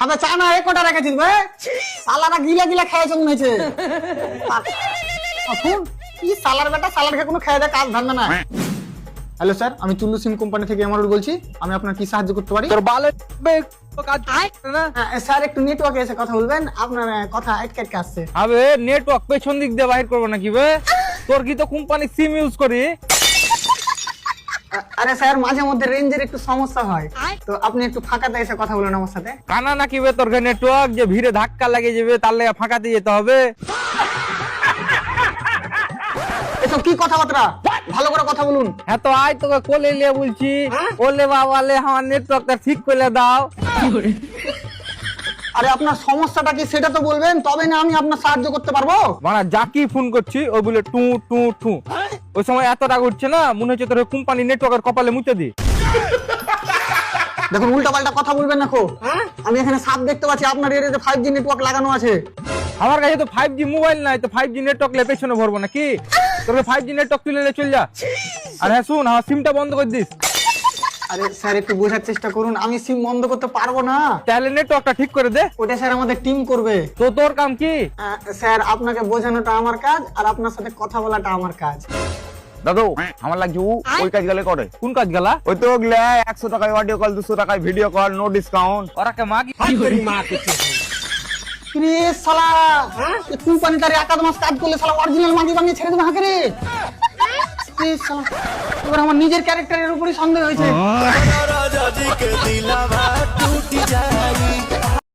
আবে চা না এক কোটা রেখেছিস বে সালারা গিলা গিলা খেয়েছে মনে হয়েছে এখন কি সালার বেটা সালার খেয়ে কোনো খেয়ে দেয় কাজ ধান্দা না। হ্যালো স্যার, আমি চুল্লু সিম কোম্পানি থেকে এমআরউড বলছি। আমি আপনার কি সাহায্য করতে পারি? তোর বালে কাজ না স্যার একটু নেটওয়ার্কে এসে কথা বলবেন, আপনার কথা আটকে আটকে আসছে। আবে নেটওয়ার্ক পেছন দিক দিয়ে বাহির করবো নাকি বে? তোর কি তো কোম্পানি সিম ইউজ করি। আরে স্যার মাঝে মধ্যে রেঞ্জের একটু সমস্যা হয়, তো আপনি একটু ফাঁকাতে এসে কথা বলুন আমার সাথে। কানা নাকি বে তোর নেটওয়ার্ক যে ভিড়ে ধাক্কা লাগে যাবে তার লেগে ফাঁকাতে যেতে হবে? এসব কি কথাবার্তা, ভালো করে কথা বলুন। হ্যাঁ তো আয় তোকে কোলে নিয়ে বলছি, ওলে বাবা লে আমার নেটওয়ার্কটা ঠিক করে দাও। আরে আপনার সমস্যাটা কি সেটা তো বলবেন, তবে না আমি আপনার সাহায্য করতে পারবো। মানে যাকে ফোন করছি ও বলে টু টু টু। ওই সময় এত রাগ উঠছে না, মনে হচ্ছে তোর কোম্পানি নেটওয়ার্কের কপালে মুছে দি। দেখুন উল্টা পাল্টা কথা বলবেন না খো। আমি এখানে সাপ দেখতে পাচ্ছি, আপনার এরিয়াতে 5G নেটওয়ার্ক লাগানো আছে। আমার কাছে তো 5G মোবাইল নাই, তো 5G নেটওয়ার্ক লে পেছনে ভরবো নাকি? তোর 5G নেটওয়ার্ক তুলে নিয়ে চল যা। আর হ্যাঁ শুন, আমার সিমটা বন্ধ করে দিস। আরে স্যার একটু বোঝার চেষ্টা করুন, আমি সিম বন্ধ করতে পারবো না। তাহলে নেটওয়ার্কটা ঠিক করে দে। ওটা স্যার আমাদের টিম করবে। তো তোর কাম কি? স্যার আপনাকে বোঝানোটা আমার কাজ, আর আপনার সাথে কথা বলাটা আমার কাজ। দাদু আমার লাগছে ওই কাজ গেলে করে। কোন কাজ গেলা? ওই তো ওগুলা 100 টাকায় অডিও কল, 200 টাকায় ভিডিও কল, নো ডিসকাউন্ট। ওরা কে মাগি রে শালা, এই কোম্পানি তার একাদ মাস কাজ করলে শালা অরিজিনাল মাগি বানিয়ে ছেড়ে দেবে হাঁকে রে। রে শালা, এবার আমার নিজের ক্যারেক্টারের উপরই সন্দেহ হয়েছে।